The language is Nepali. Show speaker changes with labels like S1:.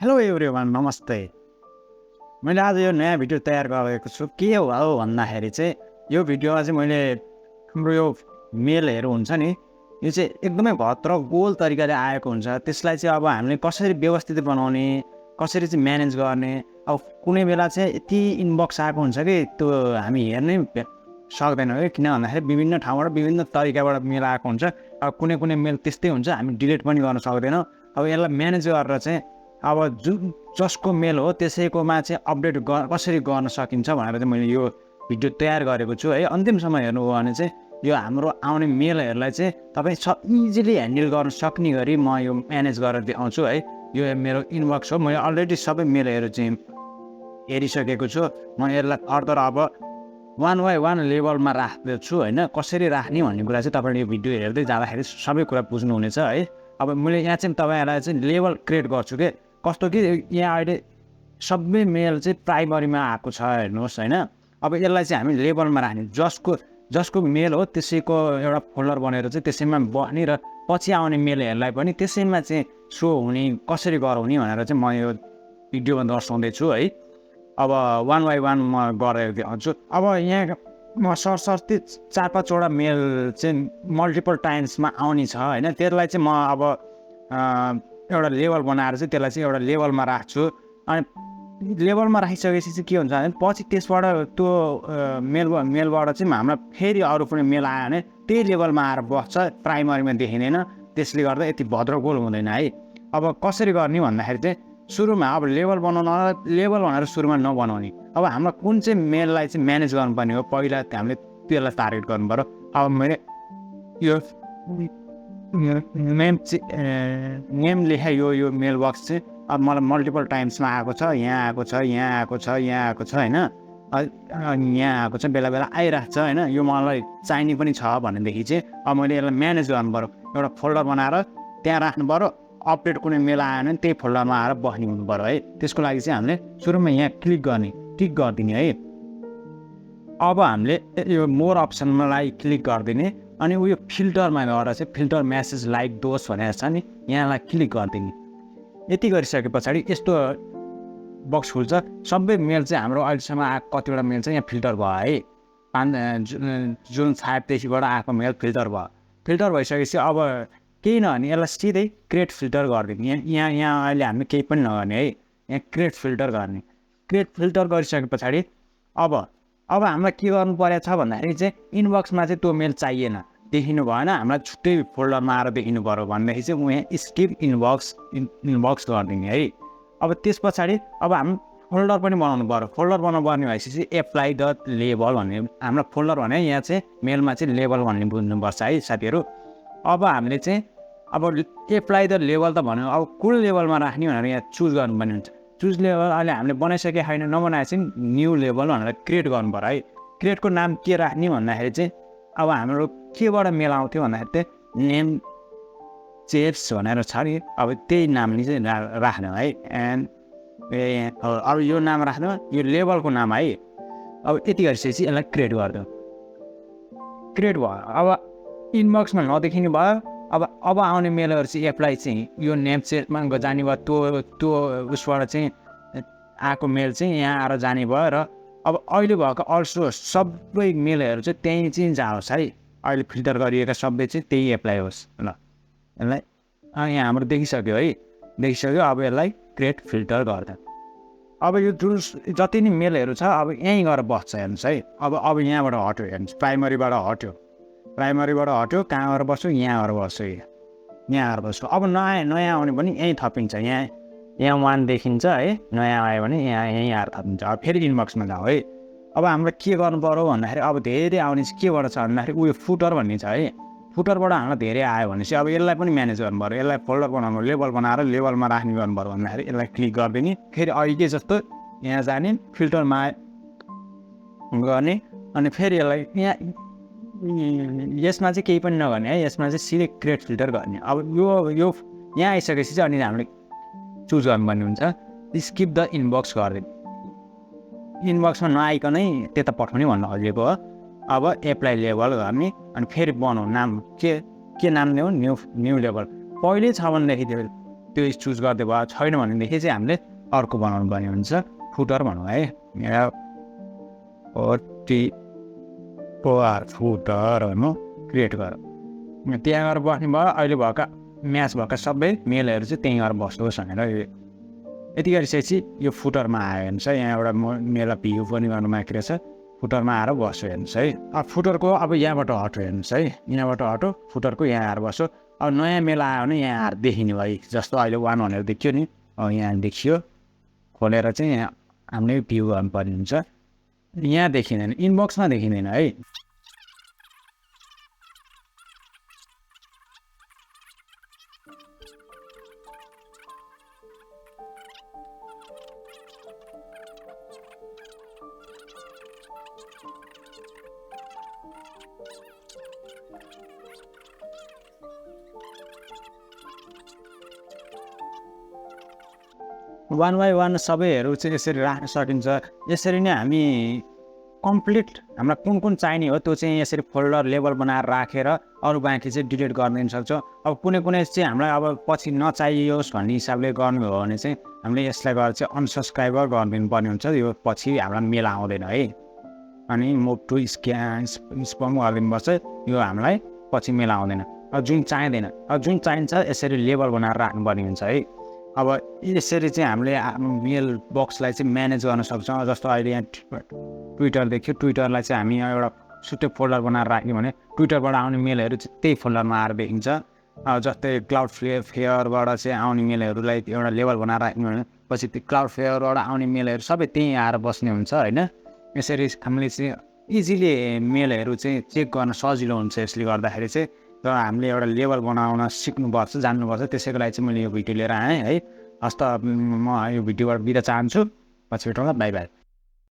S1: हेलो एभ्रिवान, नमस्ते। मैले आज यो नयाँ भिडियो तयार गरेको छु। के हो भन्दाखेरि चाहिँ यो भिडियोमा चाहिँ मैले हाम्रो यो मेलहरू हुन्छ नि, यो चाहिँ एकदमै भद्र गोल तरिकाले आएको हुन्छ। त्यसलाई चाहिँ अब हामीले कसरी व्यवस्थित बनाउने, कसरी चाहिँ म्यानेज गर्ने। अब कुनै बेला चाहिँ यति इनबक्स आएको हुन्छ कि त्यो हामी हेर्नै सक्दैनौँ कि, किन भन्दाखेरि विभिन्न ठाउँबाट विभिन्न तरिकाबाट मेल आएको हुन्छ। अब कुनै मेल त्यस्तै हुन्छ, हामी डिलिट पनि गर्न सक्दैनौँ। अब यसलाई म्यानेज गरेर चाहिँ अब जसको मेल हो त्यसैकोमा चाहिँ अपडेट कसरी गर्न सकिन्छ भनेर चाहिँ मैले यो भिडियो तयार गरेको छु है। अन्तिमसम्म हेर्नुभयो भने चाहिँ यो हाम्रो आउने मेलहरूलाई चाहिँ तपाईँ इजिली ह्यान्डल गर्न सक्ने गरी म यो म्यानेज गरेर देखाउँछु है। यो मेरो इनबक्स हो, मैले अलरेडी सबै मेलहरू चाहिँ हेरिसकेको छु। म यसलाई फर्दर अब 1 by 1 लेभलमा राख्दैछु होइन। कसरी राख्ने भन्ने कुरा चाहिँ तपाईँले यो भिडियो हेर्दै जाँदाखेरि सबै कुरा बुझ्नुहुनेछ है। अब मैले यहाँ चाहिँ तपाईँहरूलाई चाहिँ लेभल क्रिएट गर्छु कि कस्तो कि यहाँ अहिले सबै मेल चाहिँ प्राइमरीमा आएको छ हेर्नुहोस् होइन। अब यसलाई चाहिँ हामी लेभलमा राख्ने, जसको मेल हो त्यसैको एउटा फोल्डर बनेर चाहिँ त्यसैमा बस्ने र पछि आउने मेलहरूलाई पनि त्यसैमा चाहिँ सो हुने कसरी गराउने भनेर चाहिँ म यो भिडियोमा दर्शाउँदैछु है। अब 1 by 1 म गरेर देखाउँछु। अब यहाँ म सरसर्ती 4-5वटा मेल चाहिँ मल्टिपल टाइम्समा आउने छ होइन। त्यसलाई चाहिँ म अब एउटा लेभल बनाएर चाहिँ त्यसलाई चाहिँ एउटा लेभलमा राख्छु। अनि लेभलमा राखिसकेपछि चाहिँ के हुन्छ भने पछि त्यसबाट त्यो मेलबाट चाहिँ हामीलाई फेरि अरू कुनै मेल आयो भने त्यही लेभलमा आएर बस्छ, प्राइमरीमा देखिँदैन। त्यसले गर्दा यति भद्रगोल हुँदैन है। अब कसरी गर्ने भन्दाखेरि चाहिँ सुरुमा अब लेभल भनेर सुरुमा नबनाउने। अब हाम्रो कुन चाहिँ मेललाई चाहिँ म्यानेज गर्नुपर्ने हो पहिला हामीले त्यसलाई टार्गेट गर्नु पऱ्यो। अब मैले यो नेम लेखेँ, यो मेलबक्स चाहिँ अब मलाई मल्टिपल टाइम्समा आएको छ, यहाँ आएको छ, यहाँ आएको छ, यहाँ आएको छ होइन। यहाँ आएको छ, बेला बेला आइरहेको छ होइन। यो मलाई चाहिने पनि छ भनेदेखि चाहिँ अब मैले यसलाई म्यानेज गर्नु पऱ्यो। एउटा फोल्डर बनाएर त्यहाँ राख्नु पऱ्यो। अपडेट कुनै मेल आयो भने त्यही फोल्डरमा आएर बस्ने हुनु पऱ्यो है। त्यसको लागि चाहिँ हामीले सुरुमा यहाँ टिक गरिदिने है। अब हामीले यो मोर अप्सनलाई क्लिक गरिदिने अनि उयो फिल्टरमा गएर चाहिँ फिल्टर म्यासेज लाइक दोष भनेर छ नि, यहाँलाई क्लिक गरिदिने। यति गरिसके पछाडि यस्तो बक्स खुल्छ। सबै मेल चाहिँ हाम्रो अहिलेसम्म आएको कतिवटा मेल चाहिँ यहाँ फिल्टर भयो है। जुन 5देखिबाट आएको मेल फिल्टर भयो। फिल्टर भइसकेपछि अब केही नगर्ने, यसलाई सिधै क्रिएट फिल्टर गरिदिने। यहाँ अहिले हामीले केही पनि नगर्ने है। यहाँ क्रिएट फिल्टर गर्ने। क्रिएट फिल्टर गरिसके पछाडि अब हामीलाई के गर्नु परेको छ भन्दाखेरि चाहिँ इनबक्समा चाहिँ त्यो मेल चाहिएन, देखिनु भएन, हामीलाई छुट्टै फोल्डरमा आएर देखिनु पऱ्यो भनेदेखि चाहिँ म यहाँ स्किप इनबक्स गरिदिने है। अब त्यस पछाडि अब हामी फोल्डर पनि बनाउनु पऱ्यो। फोल्डर बनाउनु पर्ने भएपछि एप्लाई द लेबल भन्ने हाम्रो फोल्डर भने यहाँ चाहिँ मेलमा चाहिँ लेबल भन्ने बुझ्नुपर्छ है साथीहरू। अब हामीले चाहिँ अब एप्लाई द लेबल त भन्यो, अब कुन लेभलमा राख्ने भनेर यहाँ चुज गर्नुपर्ने हुन्छ। चुज लेभल अहिले हामीले बनाइसकेको छैन, नबनाए चाहिँ न्यू लेभल भनेर क्रिएट गर्नु पऱ्यो है। क्रिएटको नाम के राख्ने भन्दाखेरि चाहिँ अब हाम्रो केबाट मेल आउँथ्यो भन्दाखेरि चाहिँ नेम चेप्स भनेर छ नि, अब त्यही नामले चाहिँ राख्नु है। एन्ड अब यो नाम राख्नु, यो लेभलको नाम है। अब यति गरिसकेपछि यसलाई क्रिएट गरिदियो। क्रिएट भयो। अब इनबक्समा नदेखिने भयो। अब आउने मेलहरू चाहिँ एप्लाई चाहिँ यो नेम चेप्समा जाने भयो। त्यो उसबाट चाहिँ आएको मेल चाहिँ यहाँ आएर जाने भयो। र अब अहिले भएको अल्सो सबै मेलहरू चाहिँ त्यहीँ चाहिँ जाओस् है। अहिले फिल्टर गरिएका सबै चाहिँ त्यही एप्लाई होस् ल। यसलाई यहाँ हाम्रो देखिसक्यो है, देखिसक्यो। अब यसलाई क्रिएट फिल्टर गर्दा अब यो जुन जति नै मेलहरू छ अब यहीँ गएर बस्छ हेर्नुहोस् है। अब यहाँबाट हट्यो हेर्नुहोस्, प्राइमरीबाट हट्यो, कहाँ गएर बस्छु, यहाँ गएर बस्छु, यहाँ गएर बस्छु। अब नयाँ आउने पनि यहीँ थपिन्छ। यहाँ 1 देखिन्छ है। नयाँ आयो भने यहीँ आएर थपिन्छ। अब फेरि इनबक्समा जाऊ है। अब हाम्रो के गर्नु पऱ्यो भन्दाखेरि अब धेरै आउने चाहिँ केबाट छ भन्दाखेरि उयो फुटर भन्ने छ है। फुटरबाट हामीलाई धेरै आयो भने चाहिँ अब यसलाई पनि म्यानेज गर्नु पऱ्यो। यसलाई फोल्डर बनाउनु, लेभल बनाएर लेभलमा राख्ने गर्नु पऱ्यो भन्दाखेरि यसलाई क्लिक गरिदिने। फेरि अहिले जस्तो यहाँ जाने, फिल्टरमा गर्ने अनि फेरि यसलाई यहाँ यसमा चाहिँ केही पनि नगर्ने है। यसमा चाहिँ सिधै क्रिएट फिल्टर गर्ने। अब यो यहाँ आइसकेपछि चाहिँ अनि हामीले चुज गर्नुपर्ने हुन्छ स्किप द इनबक्स गरिदिने। इनबक्समा नआइकनै त्यता पठाउने भन्न खोजेको हो। अब एप्लाई लेभल गर्ने अनि फेरि बनाऊ नाम के नाम दिउँ, न्यू लेभल। पहिले छ भनेदेखि त्यो त्यो चुज गर्दै भयो। छैन भनेदेखि चाहिँ हामीले अर्को बनाउनु पर्ने हुन्छ, फुटर भनौँ है। फुटर भनौँ, क्रिएट गर। त्यहाँ गएर बस्ने भयो। अहिले भएका म्याच भएका सबै मेलहरू चाहिँ त्यहीँ गएर बस्नुहोस् भनेर यति गरिसकेपछि यो फुटरमा आयो हेर्नुहोस् है। यहाँ एउटा मेललाई भ्यू पनि गर्नु बाँकी रहेछ। फुटरमा आएर बस्यो हेर्नुहोस् है। अब फुटरको अब यहाँबाट हट्यो हेर्नुहोस् है। यहाँबाट हट्यो, फुटरको यहाँ आएर बस्यो। अब नयाँ मेल आयो भने यहाँ आएर देखिने भयो। जस्तो अहिले 1 भनेर देखियो नि, यहाँ देखियो। खोलेर चाहिँ यहाँ हामीले भ्यू गर्नुपर्ने हुन्छ। यहाँ देखिँदैन, इनबक्समा देखिँदैन है। वान बाई वान सबैहरू चाहिँ यसरी राख्न सकिन्छ। यसरी नै हामी कम्प्लिट हामीलाई कुन कुन चाहिने हो त्यो चाहिँ यसरी फोल्डर लेबल बनाएर राखेर अरू बाँकी चाहिँ डिलिट गरिदिन सक्छौँ। अब कुनै चाहिँ हामीलाई अब पछि नचाहियोस् भन्ने हिसाबले गर्नु हो भने चाहिँ हामीले यसलाई गएर चाहिँ अनसब्सक्राइब गरिदिनु पर्ने हुन्छ। यो पछि हामीलाई मेल आउँदैन है। अनि मुभ टु स्पम गरिदिनुपर्छ। यो हामीलाई पछि मेल आउँदैन। अब जुन चाहिँदैन, अब जुन चाहिन्छ यसरी लेबल बनाएर राख्नुपर्ने हुन्छ है। अब यसरी चाहिँ हामीले आफ्नो मेल बक्सलाई चाहिँ म्यानेज गर्न सक्छौँ। जस्तो अहिले यहाँ ट्विटर देखियो, ट्विटरलाई चाहिँ हामी एउटा छुट्टै फोल्डर बनाएर राख्यौँ भने ट्विटरबाट आउने मेलहरू चाहिँ त्यही फोल्डरमा आएर देखिन्छ। जस्तै क्लाउड फेयरबाट चाहिँ आउने मेलहरूलाई एउटा लेबल बनाएर राख्यौँ भने पछि त्यो क्लाउड फेयरबाट आउने मेलहरू सबै त्यहीँ आएर बस्ने हुन्छ होइन। यसरी हामीले चाहिँ इजिली मेलहरू चाहिँ चेक गर्न सजिलो हुन्छ। यसले गर्दाखेरि चाहिँ तर हामीले एउटा लेबल बनाउन सिक्नुपर्छ, जान्नुपर्छ। त्यसैको लागि चाहिँ मैले यो भिडियो लिएर आएँ है। हस्त म यो भिडियोबाट बिदा चाहन्छु। पछि भेटौँला, बाई बाई।